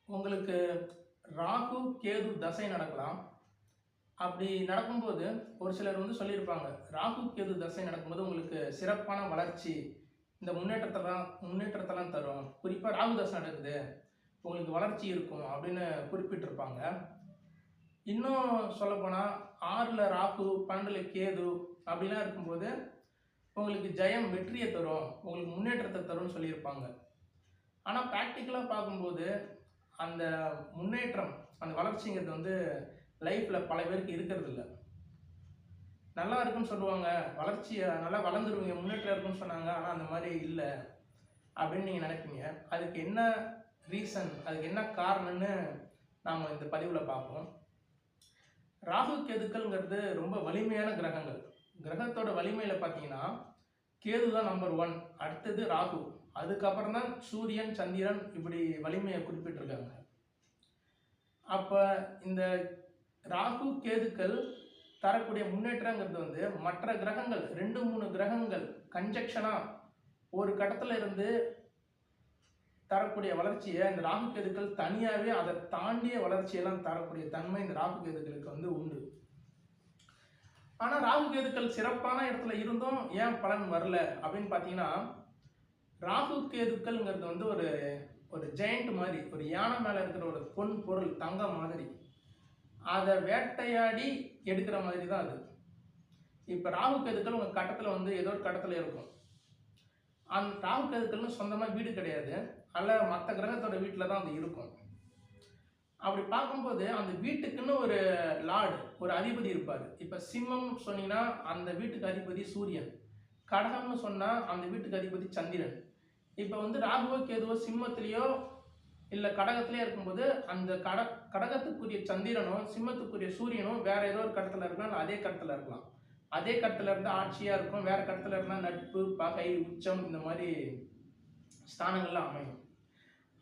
உங்களுக்கு ராகு, கேது தசை நடக்கலாம். அப்படி நடக்கும்போது ஒரு சிலர் சொல்லியிருப்பாங்க, ராகு, கேது தசை நடக்கும்போது உங்களுக்கு சிறப்பான வளர்ச்சி, இந்த முன்னேற்றத்தலாம் தரும். குறிப்பா ராகு தசை நடக்குது, உங்களுக்கு வளர்ச்சி இருக்கும் அப்படின்னு குறிப்பிட்டிருப்பாங்க. இன்னும் சொல்லப்போனா 6ல ராகு, 12ல கேது அப்படிலாம் இருக்கும்போது, உங்களுக்கு ஜெயம் வெற்றிய தரும், உங்களுக்கு முன்னேற்றத்த தரும்னு சொல்லியிருப்பாங்க. ஆனா பிராக்டிகலா பார்க்கும்போது, அந்த முன்னேற்றம், அந்த வளர்ச்சிங்கிறது லைஃப்ல பல பேருக்கு இருக்கிறதில்ல. நல்லா இருக்குன்னு சொல்லுவாங்க, வளர்ச்சிய நல்லா வளர்ந்துருவீங்க, முன்னேற்றம் இருக்குன்னு சொன்னாங்க. ஆனா அந்த மாரி இல்ல, அப்படின்னு நீங்க நினைப்பீங்க. அதுக்கு என்ன ரீசன்? அதுக்கு என்ன காரணம்னு நாம இந்த பதிவுல பார்ப்போம். ராகு, கேதுக்கள்ங்கிறது ரொம்ப வலிமையான கிரகங்கள். கிரகத்தோட வலிமையில பார்த்தீங்கன்னா, கேது தான் நம்பர் 1. அடுத்தது ராகு. அதுக்கப்புறம் தான் சூரியன், சந்திரன் இப்படி வலிமையை குறிப்பிட்டிருக்காங்க. அப்ப இந்த ராகு, கேதுக்கள் தரக்கூடிய முன்னேற்றங்கிறது மற்ற கிரகங்கள் 2, 3 கிரகங்கள் கன்ஜக்ஷனா ஒரு கட்டத்துல இருந்து தரக்கூடிய வளர்ச்சியை இந்த ராகு, கேதுக்கள் தனியாவே அதை தாண்டிய வளர்ச்சியெல்லாம் தரக்கூடிய தன்மை இந்த ராகு, கேதுக்களுக்கு உண்டு. ஆனா ராகு, கேதுக்கள் சிறப்பான இடத்துல இருந்தும் ஏன் பலன் வரல அப்படின்னு பார்த்தீங்கன்னா, ராகு, கேதுக்கள்ங்கிறது ஒரு ஒரு ஜெயண்ட் மாதிரி, ஒரு யானை மேல இருக்கிற ஒரு பொன் பொருள், தங்கம் மாதிரி. அதை வேட்டையாடி எடுக்கிற மாதிரி தான் அது. இப்ப ராகு, கேதுக்கள் உங்க கட்டத்துல ஏதோ ஒரு கட்டத்துல இருக்கும். அந்த ராகு, கேதுக்கள்னு சொந்தமா வீடு கிடையாது. அல்ல மற்ற கிரகத்தோட வீட்டில தான் அது இருக்கும். அப்படி பார்க்கும்போது அந்த வீட்டுக்குன்னு ஒரு லார்டு, ஒரு அதிபதி இருப்பாரு. இப்ப சிம்மம் சொன்னீங்கன்னா அந்த வீட்டுக்கு அதிபதி சூரியன். கடகம்னு சொன்னா அந்த வீட்டுக்கு அதிபதி சந்திரன். இப்ப ராகுவோ, கேதுவோ சிம்மத்திலேயோ இல்ல கடகத்திலேயோ இருக்கும்போது அந்த கடகத்துக்குரிய சந்திரனும் சிம்மத்துக்குரிய சூரியனும் வேற ஏதோ ஒரு கடத்துல இருக்கலாம், இல்ல அதே கடத்துல இருக்கலாம். அதே கடத்துல இருந்தா ஆட்சியா இருக்கும், வேற கடத்துல இருந்தா நட்பு, பகை, உச்சம் இந்த மாதிரி ஸ்தானங்கள்லாம் அமையும்.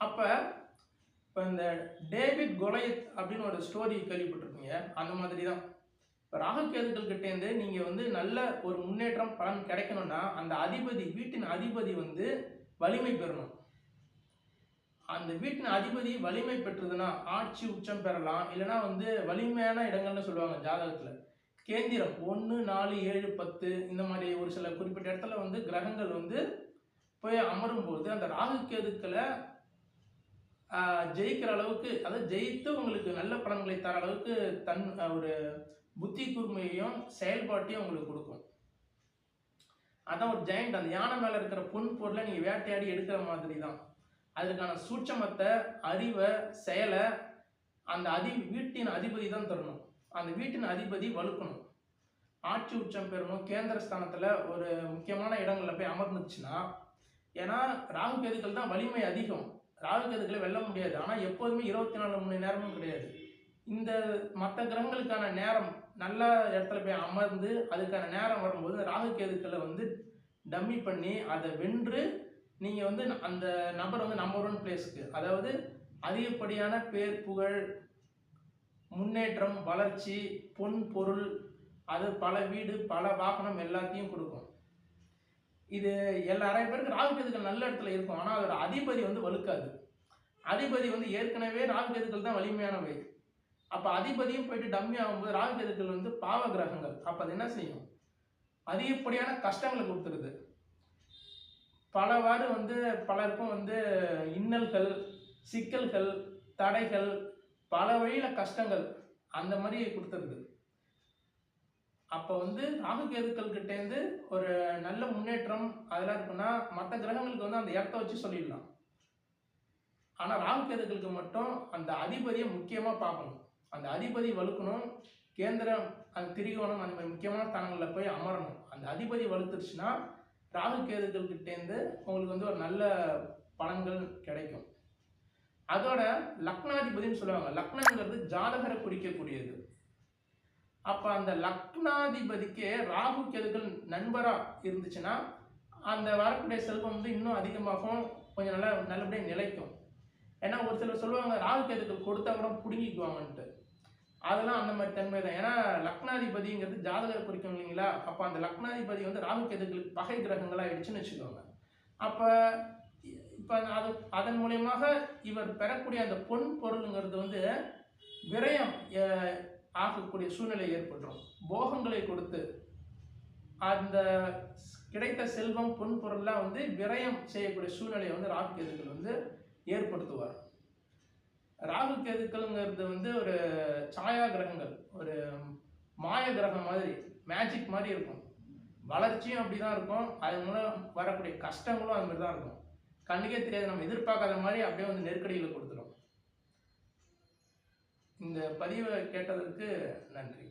அப்ப இப்ப இந்த டேவிட் கொலையத் அப்படின்னு ஒரு ஸ்டோரி கேள்விப்பட்டிருப்பீங்க. அந்த மாதிரி தான். இப்ப ராகு, கேதுக்கள் கிட்டேருந்து நீங்க நல்ல ஒரு முன்னேற்றம் பலன் கிடைக்கணும்னா அந்த அதிபதி, வீட்டின் அதிபதி வலிமை பெறணும். அந்த வீட்டின் அதிபதி வலிமை பெற்றதுன்னா ஆட்சி உச்சம் பெறலாம். இல்லைன்னா வலிமையான இடங்கள்னு சொல்லுவாங்க ஜாதகத்துல. கேந்திரம் 1, 4, 7, 10 இந்த மாதிரி ஒரு சில குறிப்பிட்ட இடத்துல கிரகங்கள் போய் அமரும் போது அந்த ராகு, கேதுக்களை ஜெயிக்கிற அளவுக்கு, அதாவது ஜெயித்து உங்களுக்கு நல்ல பலன்களை தர அளவுக்கு ஒரு புத்தி கூர்மையையும் செயல்பாட்டையும் உங்களுக்கு கொடுக்கும். அதான் ஒரு ஜெயண்ட், அந்த யானை மேல இருக்கிற பொன் பொருளை நீங்க வேட்டையாடி எடுக்கிற மாதிரி தான். அதுக்கான சூட்சமத்தை, அறிவை, செயலை அந்த வீட்டின் அதிபதி தான் தரணும். அந்த வீட்டின் அதிபதி வலுக்கணும், ஆட்சி உச்சம் பெறணும், கேந்திர ஸ்தானத்துல ஒரு முக்கியமான இடங்கள்ல போய் அமர்ந்துச்சுன்னா. ஏன்னா ராகு, கேதுக்கள் தான் வலிமை அதிகம். ராகு, கேதுக்களை வெல்ல முடியாது. ஆனா எப்போதுமே 24 மணி நேரமும் கிடையாது. இந்த மற்ற கிரகங்களுக்கான நேரம் நல்ல இடத்துல போய் அமர்ந்து அதுக்கான நேரம் வரும்போது ராகு, கேதுக்களை டம்மி பண்ணி அதை வென்று நீங்க அந்த நபர் நம்பர் 1 பிளேஸ்க்கு, அதாவது அதிகப்படியான பேர், புகழ், முன்னேற்றம், வளர்ச்சி, பொன் பொருள், அது பல வீடு, பல வாகனம் எல்லாத்தையும் கொடுக்கும். இது நிறைய பேருக்கு ராகு, கேதுக்கள் நல்ல இடத்துல இருக்கும். ஆனா அதோட அதிபதி வலுக்காது. அதிபதி ஏற்கனவே ராகு, கேதுக்கள் தான் வலிமையானவை. அப்ப அதிபதியும் போயிட்டு டம்மி ஆகும்போது ராகு, கேதுக்கள் பாவ கிரகங்கள். அப்ப அது என்ன செய்யும்? அதிகப்படியான கஷ்டங்களை கொடுத்துருது. பலவாறு பலருக்கும் இன்னல்கள், சிக்கல்கள், தடைகள், பல வழியில கஷ்டங்கள் அந்த மாதிரி கொடுத்துருது. அப்ப ராகு, கேதுக்கள் கிட்டேருந்து ஒரு நல்ல முன்னேற்றம் அதெல்லாம் இருக்குன்னா மற்ற கிரகங்களுக்கு அந்த இடத்த வச்சு சொல்லிடலாம். ஆனா ராகு, கேதுக்களுக்கு மட்டும் அந்த அதிபதியை முக்கியமா பார்க்கணும். அந்த அதிபதி வலுக்கணும், கேந்திரம், அந்த திரிகோணம், அந்த மாதிரி முக்கியமான ஸ்தானங்கள்ல போய் அமரணும். அந்த அதிபதி வலுத்துருச்சுன்னா ராகு, கேதுக்கள் கிட்டேருந்து உங்களுக்கு ஒரு நல்ல பலன்கள் கிடைக்கும். அதோட லக்னாதிபதினு சொல்லுவாங்க. லக்னங்கிறது ஜாதகரை குறிக்கக்கூடியது. அப்ப அந்த லக்னாதிபதிக்கு ராகு, கேதுக்கள் நண்பரா இருந்துச்சுன்னா அந்த வரக்கூடிய செல்வம் இன்னும் அதிகமாகும், கொஞ்சம் நல்லபடியாக நிலைக்கும். ஏன்னா ஒரு சிலர் சொல்லுவாங்க ராகு, கேதுக்கள் கொடுத்தா கூட பிடுங்கிக்குவாங்கன்ட்டு. அதெல்லாம் அந்த மாதிரி தன்மை தான். ஏன்னா லக்னாதிபதிங்கிறது ஜாதகரை குறிக்கும் இல்லைங்களா? அப்ப அந்த லக்னாதிபதி ராகு, கேதுக்களுக்கு பகை கிரகங்களா ஆயிடுச்சுன்னு வச்சுக்கோங்க. அப்ப இப்போ அதன் மூலியமாக இவர் பெறக்கூடிய அந்த பொன் பொருளுங்கிறது வந்து விரயம் ஆகக்கூடிய சூழ்நிலை ஏற்பட்டுரும். போகங்களை கொடுத்து அந்த கிடைத்த செல்வம் பொன் பொருள்லாம் வந்து விரயம் செய்யக்கூடிய சூழ்நிலையை வந்து ராகு கேதுக்கள் வந்து ஏற்படுத்துவார். ராகு கேதுக்கள்ங்கிறது வந்து ஒரு சாயா கிரகங்கள், ஒரு மாய கிரகம் மாதிரி, மேஜிக் மாதிரி இருக்கும். வளர்ச்சியும் அப்படிதான் இருக்கும், அது மூலம் வரக்கூடிய கஷ்டங்களும் அது மாதிரி தான் இருக்கும். கண்ணுக்கே தெரியாது, நம்ம எதிர்பார்க்காத மாதிரி அப்படியே வந்து நெருக்கடிகளை கொடுத்துரும். இந்த பதிவை கேட்டதற்கு நன்றி.